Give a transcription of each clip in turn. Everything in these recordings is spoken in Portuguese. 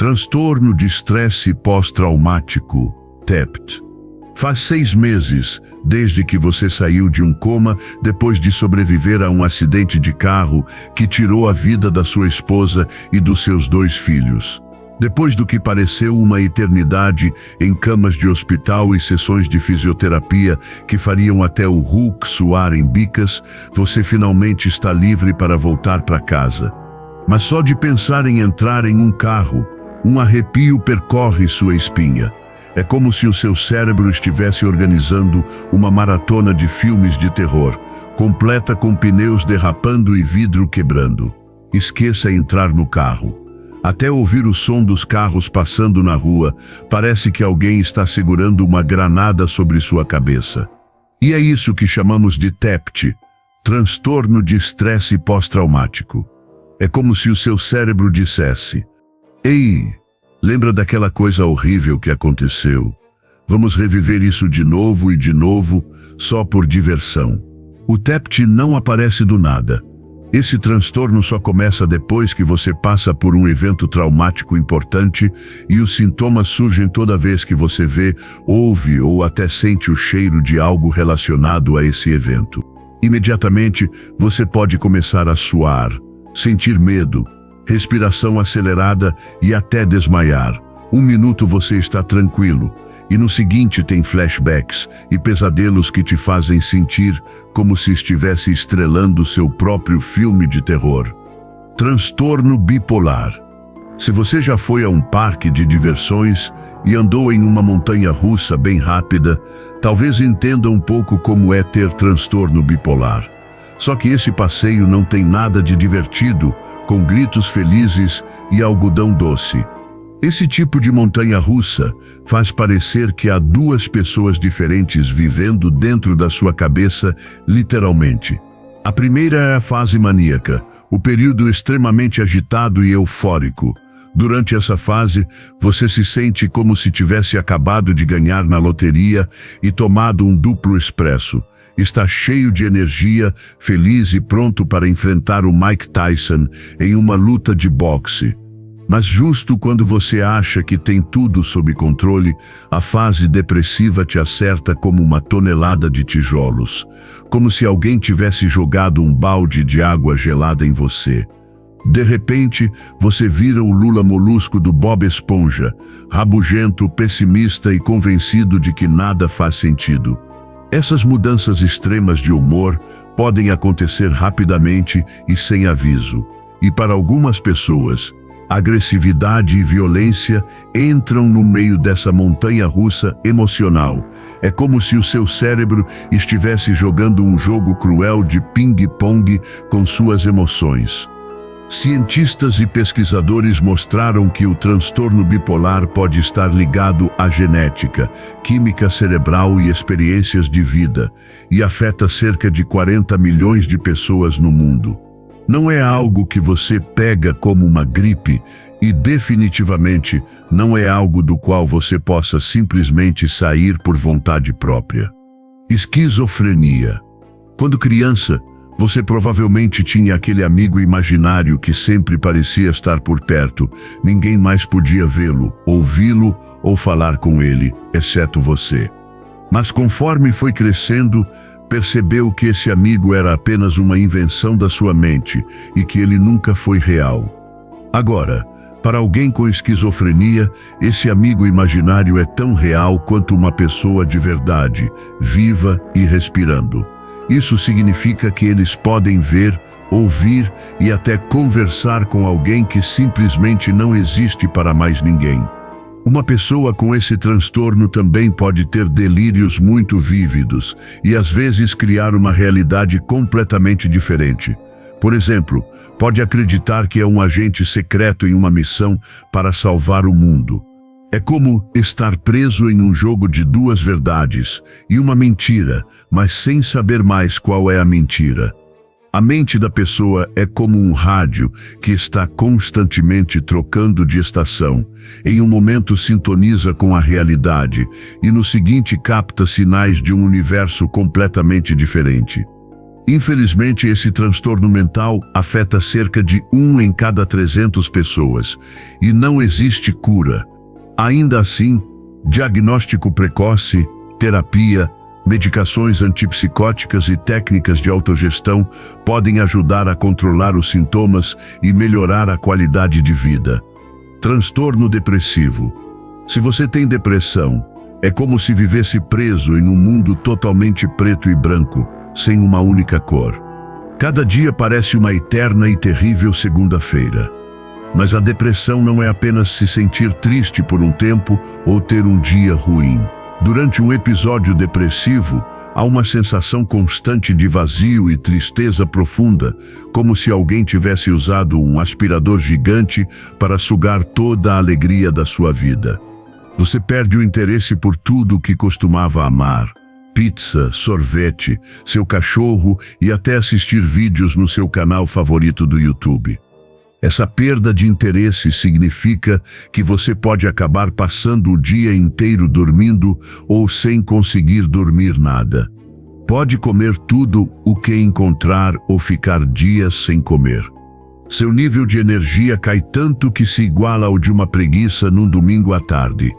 Transtorno de estresse pós-traumático, TEPT. Faz 6 meses desde que você saiu de um coma depois de sobreviver a um acidente de carro que tirou a vida da sua esposa e dos seus 2 filhos. Depois do que pareceu uma eternidade em camas de hospital e sessões de fisioterapia que fariam até o Hulk suar em bicas, você finalmente está livre para voltar para casa. Mas só de pensar em entrar em um carro, um arrepio percorre sua espinha. É como se o seu cérebro estivesse organizando uma maratona de filmes de terror, completa com pneus derrapando e vidro quebrando. Esqueça entrar no carro. Até ouvir o som dos carros passando na rua, parece que alguém está segurando uma granada sobre sua cabeça. E é isso que chamamos de TEPT, transtorno de estresse pós-traumático. É como se o seu cérebro dissesse: "Ei, lembra daquela coisa horrível que aconteceu? Vamos reviver isso de novo e de novo, só por diversão." O TEPT não aparece do nada. Esse transtorno só começa depois que você passa por um evento traumático importante e os sintomas surgem toda vez que você vê, ouve ou até sente o cheiro de algo relacionado a esse evento. Imediatamente, você pode começar a suar, sentir medo, respiração acelerada e até desmaiar. 1 minuto você está tranquilo, e no seguinte tem flashbacks e pesadelos que te fazem sentir como se estivesse estrelando seu próprio filme de terror. Transtorno bipolar. Se você já foi a um parque de diversões e andou em uma montanha-russa bem rápida, talvez entenda um pouco como é ter transtorno bipolar. Só que esse passeio não tem nada de divertido, com gritos felizes e algodão doce. Esse tipo de montanha-russa faz parecer que há 2 pessoas diferentes vivendo dentro da sua cabeça, literalmente. A primeira é a fase maníaca, o período extremamente agitado e eufórico. Durante essa fase, você se sente como se tivesse acabado de ganhar na loteria e tomado um duplo expresso. Está cheio de energia, feliz e pronto para enfrentar o Mike Tyson em uma luta de boxe. Mas justo quando você acha que tem tudo sob controle, a fase depressiva te acerta como uma tonelada de tijolos, como se alguém tivesse jogado um balde de água gelada em você. De repente, você vira o Lula Molusco do Bob Esponja, rabugento, pessimista e convencido de que nada faz sentido. Essas mudanças extremas de humor podem acontecer rapidamente e sem aviso, e para algumas pessoas, agressividade e violência entram no meio dessa montanha-russa emocional. É como se o seu cérebro estivesse jogando um jogo cruel de ping-pong com suas emoções. Cientistas e pesquisadores mostraram que o transtorno bipolar pode estar ligado à genética, química cerebral e experiências de vida, e afeta cerca de 40 milhões de pessoas no mundo. Não é algo que você pega como uma gripe e definitivamente não é algo do qual você possa simplesmente sair por vontade própria. Esquizofrenia. Quando criança, você provavelmente tinha aquele amigo imaginário que sempre parecia estar por perto. Ninguém mais podia vê-lo, ouvi-lo ou falar com ele, exceto você. Mas conforme foi crescendo, percebeu que esse amigo era apenas uma invenção da sua mente e que ele nunca foi real. Agora, para alguém com esquizofrenia, esse amigo imaginário é tão real quanto uma pessoa de verdade, viva e respirando. Isso significa que eles podem ver, ouvir e até conversar com alguém que simplesmente não existe para mais ninguém. Uma pessoa com esse transtorno também pode ter delírios muito vívidos e às vezes criar uma realidade completamente diferente. Por exemplo, pode acreditar que é um agente secreto em uma missão para salvar o mundo. É como estar preso em um jogo de 2 verdades e uma mentira, mas sem saber mais qual é a mentira. A mente da pessoa é como um rádio que está constantemente trocando de estação. Em um momento sintoniza com a realidade e no seguinte capta sinais de um universo completamente diferente. Infelizmente, esse transtorno mental afeta cerca de 1 em cada 300 pessoas e não existe cura. Ainda assim, diagnóstico precoce, terapia, medicações antipsicóticas e técnicas de autogestão podem ajudar a controlar os sintomas e melhorar a qualidade de vida. Transtorno depressivo. Se você tem depressão, é como se vivesse preso em um mundo totalmente preto e branco, sem uma única cor. Cada dia parece uma eterna e terrível segunda-feira. Mas a depressão não é apenas se sentir triste por um tempo ou ter um dia ruim. Durante um episódio depressivo, há uma sensação constante de vazio e tristeza profunda, como se alguém tivesse usado um aspirador gigante para sugar toda a alegria da sua vida. Você perde o interesse por tudo o que costumava amar. Pizza, sorvete, seu cachorro e até assistir vídeos no seu canal favorito do YouTube. Essa perda de interesse significa que você pode acabar passando o dia inteiro dormindo ou sem conseguir dormir nada. Pode comer tudo o que encontrar ou ficar dias sem comer. Seu nível de energia cai tanto que se iguala ao de uma preguiça num domingo à tarde.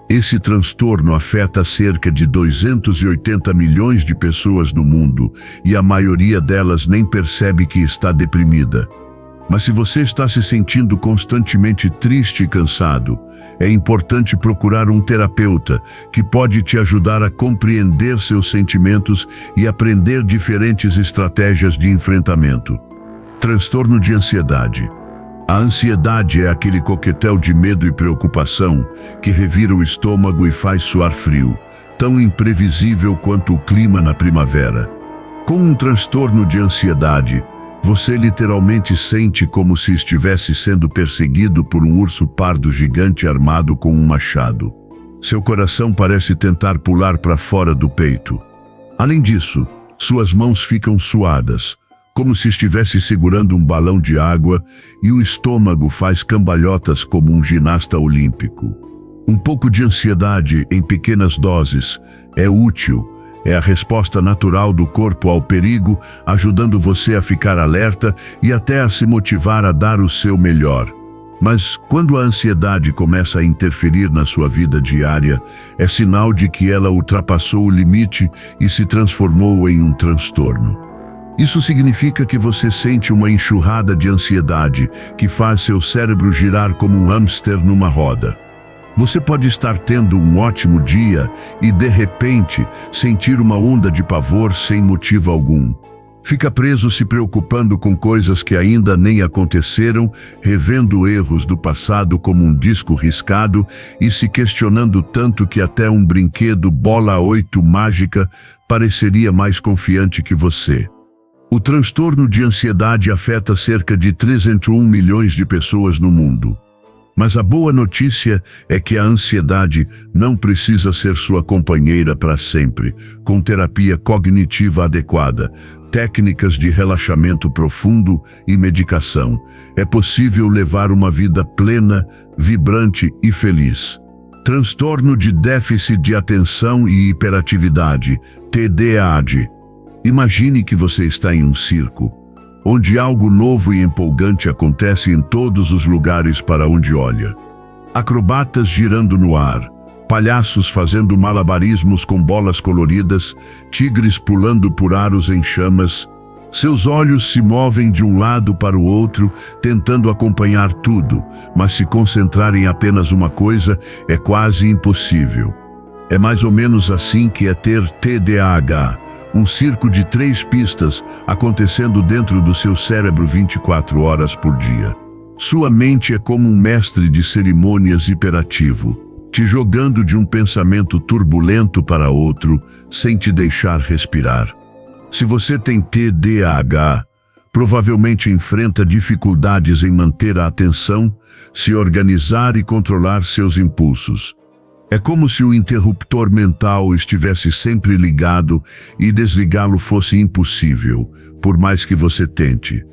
Esse transtorno afeta cerca de 280 milhões de pessoas no mundo e a maioria delas nem percebe que está deprimida. Mas se você está se sentindo constantemente triste e cansado, é importante procurar um terapeuta que pode te ajudar a compreender seus sentimentos e aprender diferentes estratégias de enfrentamento. Transtorno de ansiedade. A ansiedade é aquele coquetel de medo e preocupação que revira o estômago e faz suar frio, tão imprevisível quanto o clima na primavera. Com um transtorno de ansiedade, você literalmente sente como se estivesse sendo perseguido por um urso pardo gigante armado com um machado. Seu coração parece tentar pular para fora do peito. Além disso, suas mãos ficam suadas, como se estivesse segurando um balão de água, e o estômago faz cambalhotas como um ginasta olímpico. Um pouco de ansiedade em pequenas doses é útil. É a resposta natural do corpo ao perigo, ajudando você a ficar alerta e até a se motivar a dar o seu melhor. Mas quando a ansiedade começa a interferir na sua vida diária, é sinal de que ela ultrapassou o limite e se transformou em um transtorno. Isso significa que você sente uma enxurrada de ansiedade que faz seu cérebro girar como um hamster numa roda. Você pode estar tendo um ótimo dia e, de repente, sentir uma onda de pavor sem motivo algum. Fica preso se preocupando com coisas que ainda nem aconteceram, revendo erros do passado como um disco riscado e se questionando tanto que até um brinquedo bola 8 mágica pareceria mais confiante que você. O transtorno de ansiedade afeta cerca de 301 milhões de pessoas no mundo. Mas a boa notícia é que a ansiedade não precisa ser sua companheira para sempre. Com terapia cognitiva adequada, técnicas de relaxamento profundo e medicação, é possível levar uma vida plena, vibrante e feliz. Transtorno de déficit de atenção e hiperatividade, TDAH. Imagine que você está em um circo, onde algo novo e empolgante acontece em todos os lugares para onde olha. Acrobatas girando no ar, palhaços fazendo malabarismos com bolas coloridas, tigres pulando por aros em chamas. Seus olhos se movem de um lado para o outro, tentando acompanhar tudo, mas se concentrar em apenas uma coisa é quase impossível. É mais ou menos assim que é ter TDAH. Um circo de 3 pistas acontecendo dentro do seu cérebro 24 horas por dia. Sua mente é como um mestre de cerimônias hiperativo, te jogando de um pensamento turbulento para outro, sem te deixar respirar. Se você tem TDAH, provavelmente enfrenta dificuldades em manter a atenção, se organizar e controlar seus impulsos. É como se o interruptor mental estivesse sempre ligado e desligá-lo fosse impossível, por mais que você tente.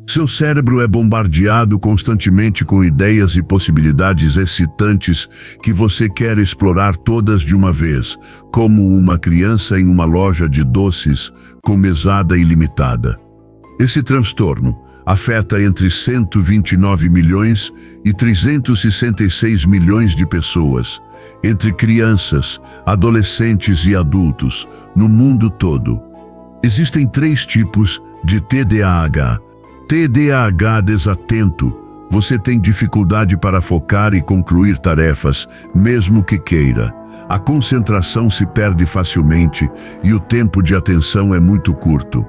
Seu cérebro é bombardeado constantemente com ideias e possibilidades excitantes que você quer explorar todas de uma vez, como uma criança em uma loja de doces com mesada ilimitada. Esse transtorno afeta entre 129 milhões e 366 milhões de pessoas, entre crianças, adolescentes e adultos, no mundo todo. Existem 3 tipos de TDAH. TDAH desatento. Você tem dificuldade para focar e concluir tarefas, mesmo que queira. A concentração se perde facilmente e o tempo de atenção é muito curto.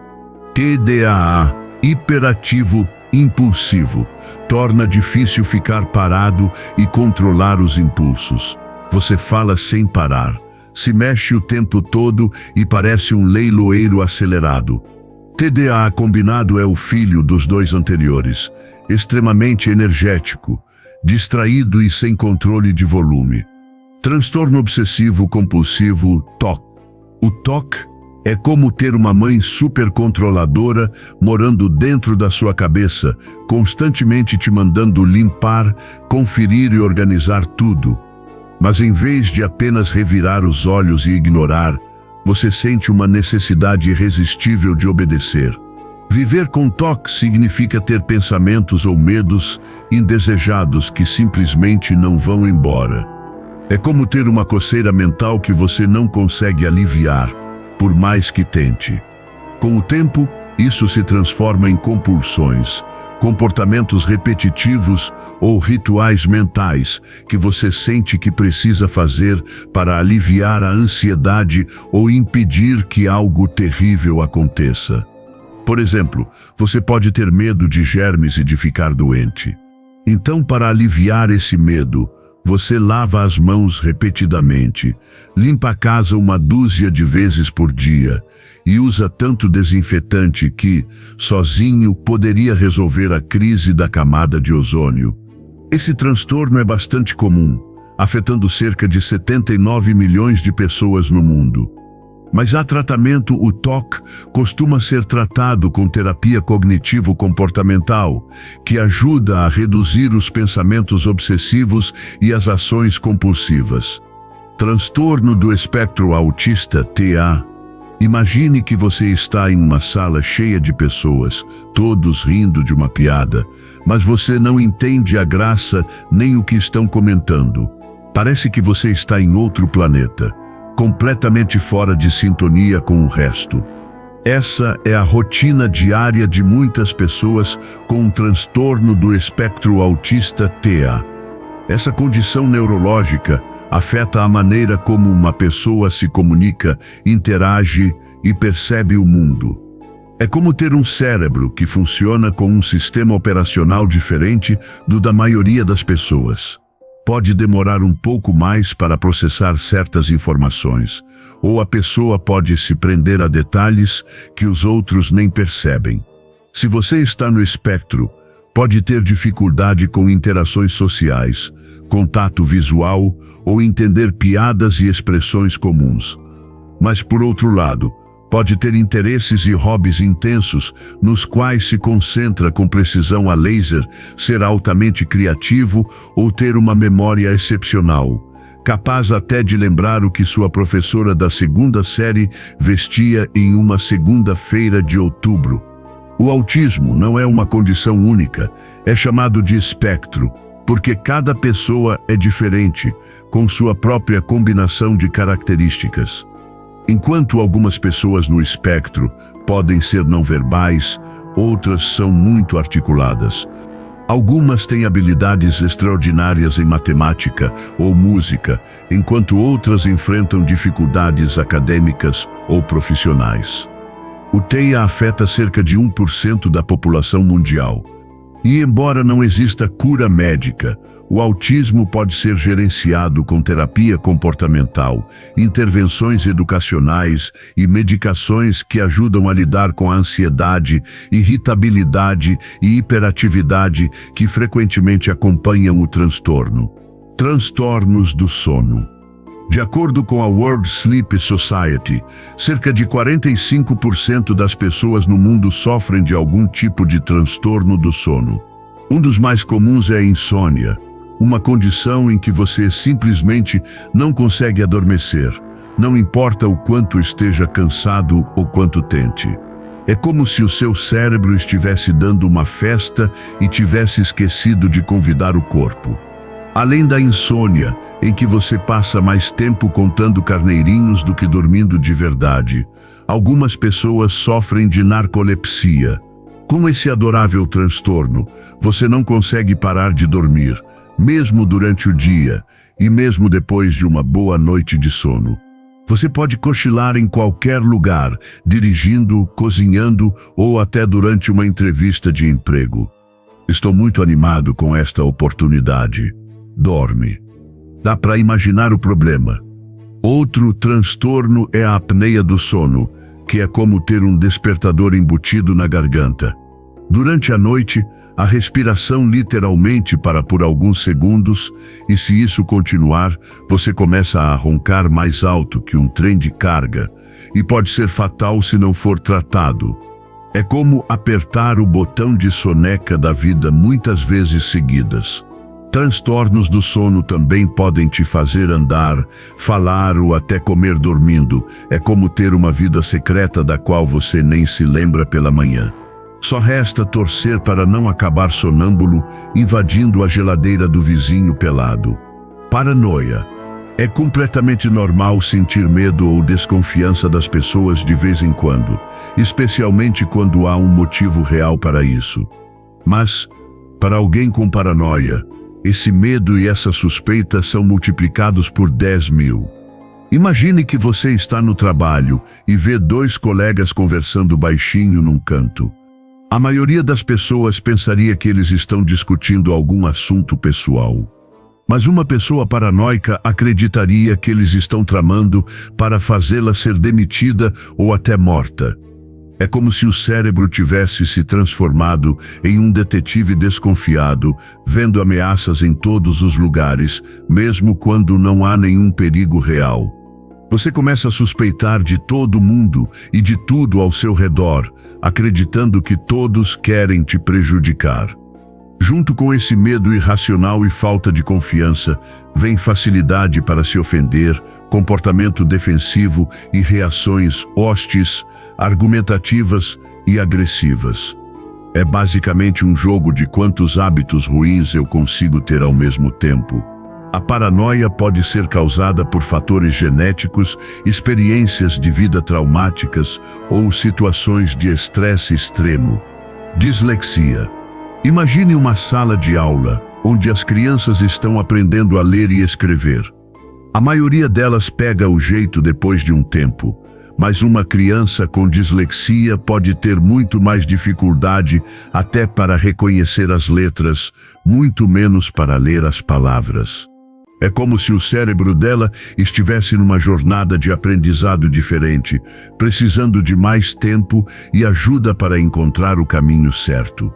TDAH, hiperativo impulsivo, torna difícil ficar parado e controlar os impulsos. Você fala sem parar, se mexe o tempo todo e parece um leiloeiro acelerado. TDAH combinado é o filho dos 2 anteriores, extremamente energético, distraído e sem controle de volume. Transtorno obsessivo compulsivo, TOC. O TOC é como ter uma mãe supercontroladora morando dentro da sua cabeça, constantemente te mandando limpar, conferir e organizar tudo. Mas em vez de apenas revirar os olhos e ignorar, você sente uma necessidade irresistível de obedecer. Viver com TOC significa ter pensamentos ou medos indesejados que simplesmente não vão embora. É como ter uma coceira mental que você não consegue aliviar, por mais que tente. Com o tempo, isso se transforma em compulsões, comportamentos repetitivos ou rituais mentais que você sente que precisa fazer para aliviar a ansiedade ou impedir que algo terrível aconteça. Por exemplo, você pode ter medo de germes e de ficar doente. Então, para aliviar esse medo, você lava as mãos repetidamente, limpa a casa uma dúzia de vezes por dia e usa tanto desinfetante que, sozinho, poderia resolver a crise da camada de ozônio. Esse transtorno é bastante comum, afetando cerca de 79 milhões de pessoas no mundo. Mas há tratamento. O TOC costuma ser tratado com terapia cognitivo-comportamental, que ajuda a reduzir os pensamentos obsessivos e as ações compulsivas. Transtorno do espectro autista, TA. Imagine que você está em uma sala cheia de pessoas, todos rindo de uma piada, mas você não entende a graça nem o que estão comentando. Parece que você está em outro planeta, completamente fora de sintonia com o resto. Essa é a rotina diária de muitas pessoas com um transtorno do espectro autista TA. Essa condição neurológica afeta a maneira como uma pessoa se comunica, interage e percebe o mundo. É como ter um cérebro que funciona com um sistema operacional diferente do da maioria das pessoas. Pode demorar um pouco mais para processar certas informações, ou a pessoa pode se prender a detalhes que os outros nem percebem. Se você está no espectro, pode ter dificuldade com interações sociais, contato visual ou entender piadas e expressões comuns. Mas, por outro lado, pode ter interesses e hobbies intensos nos quais se concentra com precisão a laser, ser altamente criativo ou ter uma memória excepcional, capaz até de lembrar o que sua professora da 2ª série vestia em uma segunda-feira de outubro. O autismo não é uma condição única, é chamado de espectro, porque cada pessoa é diferente, com sua própria combinação de características. Enquanto algumas pessoas no espectro podem ser não verbais, outras são muito articuladas. Algumas têm habilidades extraordinárias em matemática ou música, enquanto outras enfrentam dificuldades acadêmicas ou profissionais. O TEA afeta cerca de 1% da população mundial. E embora não exista cura médica, o autismo pode ser gerenciado com terapia comportamental, intervenções educacionais e medicações que ajudam a lidar com a ansiedade, irritabilidade e hiperatividade que frequentemente acompanham o transtorno. Transtornos do sono. De acordo com a World Sleep Society, cerca de 45% das pessoas no mundo sofrem de algum tipo de transtorno do sono. Um dos mais comuns é a insônia, uma condição em que você simplesmente não consegue adormecer, não importa o quanto esteja cansado ou quanto tente. É como se o seu cérebro estivesse dando uma festa e tivesse esquecido de convidar o corpo. Além da insônia, em que você passa mais tempo contando carneirinhos do que dormindo de verdade, algumas pessoas sofrem de narcolepsia. Com esse adorável transtorno, você não consegue parar de dormir, mesmo durante o dia e mesmo depois de uma boa noite de sono. Você pode cochilar em qualquer lugar, dirigindo, cozinhando ou até durante uma entrevista de emprego. Estou muito animado com esta oportunidade. Dorme. Dá para imaginar o problema. Outro transtorno é a apneia do sono, que é como ter um despertador embutido na garganta. Durante a noite, a respiração literalmente para por alguns segundos, e se isso continuar, você começa a roncar mais alto que um trem de carga, e pode ser fatal se não for tratado. É como apertar o botão de soneca da vida muitas vezes seguidas. Transtornos do sono também podem te fazer andar, falar ou até comer dormindo. É como ter uma vida secreta da qual você nem se lembra pela manhã. Só resta torcer para não acabar sonâmbulo, invadindo a geladeira do vizinho pelado. Paranoia. É completamente normal sentir medo ou desconfiança das pessoas de vez em quando, especialmente quando há um motivo real para isso. Mas, para alguém com paranoia, esse medo e essa suspeita são multiplicados por 10.000. Imagine que você está no trabalho e vê dois colegas conversando baixinho num canto. A maioria das pessoas pensaria que eles estão discutindo algum assunto pessoal. Mas uma pessoa paranoica acreditaria que eles estão tramando para fazê-la ser demitida ou até morta. É como se o cérebro tivesse se transformado em um detetive desconfiado, vendo ameaças em todos os lugares, mesmo quando não há nenhum perigo real. Você começa a suspeitar de todo mundo e de tudo ao seu redor, acreditando que todos querem te prejudicar. Junto com esse medo irracional e falta de confiança, vem facilidade para se ofender, comportamento defensivo e reações hostis, argumentativas e agressivas. É basicamente um jogo de quantos hábitos ruins eu consigo ter ao mesmo tempo. A paranoia pode ser causada por fatores genéticos, experiências de vida traumáticas ou situações de estresse extremo. Dislexia. Imagine uma sala de aula, onde as crianças estão aprendendo a ler e escrever. A maioria delas pega o jeito depois de um tempo, mas uma criança com dislexia pode ter muito mais dificuldade até para reconhecer as letras, muito menos para ler as palavras. É como se o cérebro dela estivesse numa jornada de aprendizado diferente, precisando de mais tempo e ajuda para encontrar o caminho certo.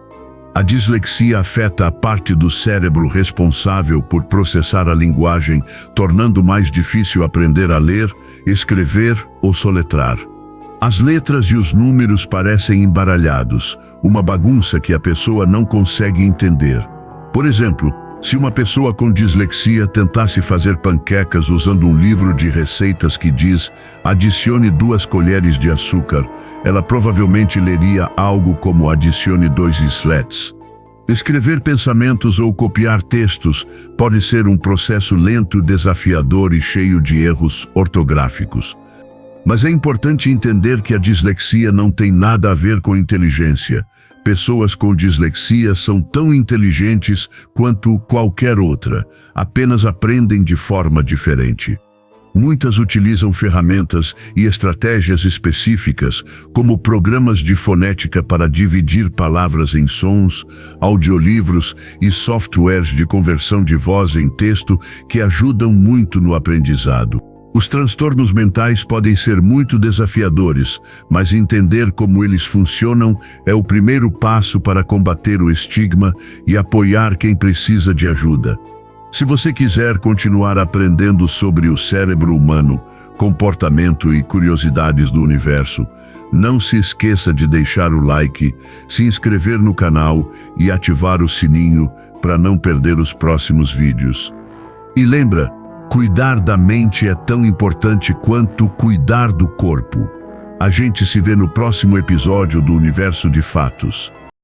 A dislexia afeta a parte do cérebro responsável por processar a linguagem, tornando mais difícil aprender a ler, escrever ou soletrar. As letras e os números parecem embaralhados, uma bagunça que a pessoa não consegue entender. Por exemplo, se uma pessoa com dislexia tentasse fazer panquecas usando um livro de receitas que diz "adicione 2 colheres de açúcar", ela provavelmente leria algo como "adicione 2 slats". Escrever pensamentos ou copiar textos pode ser um processo lento, desafiador e cheio de erros ortográficos. Mas é importante entender que a dislexia não tem nada a ver com inteligência. Pessoas com dislexia são tão inteligentes quanto qualquer outra, apenas aprendem de forma diferente. Muitas utilizam ferramentas e estratégias específicas, como programas de fonética para dividir palavras em sons, audiolivros e softwares de conversão de voz em texto que ajudam muito no aprendizado. Os transtornos mentais podem ser muito desafiadores, mas entender como eles funcionam é o primeiro passo para combater o estigma e apoiar quem precisa de ajuda. Se você quiser continuar aprendendo sobre o cérebro humano, comportamento e curiosidades do universo, não se esqueça de deixar o like, se inscrever no canal e ativar o sininho para não perder os próximos vídeos. E lembra, cuidar da mente é tão importante quanto cuidar do corpo. A gente se vê no próximo episódio do Universo de Fatos.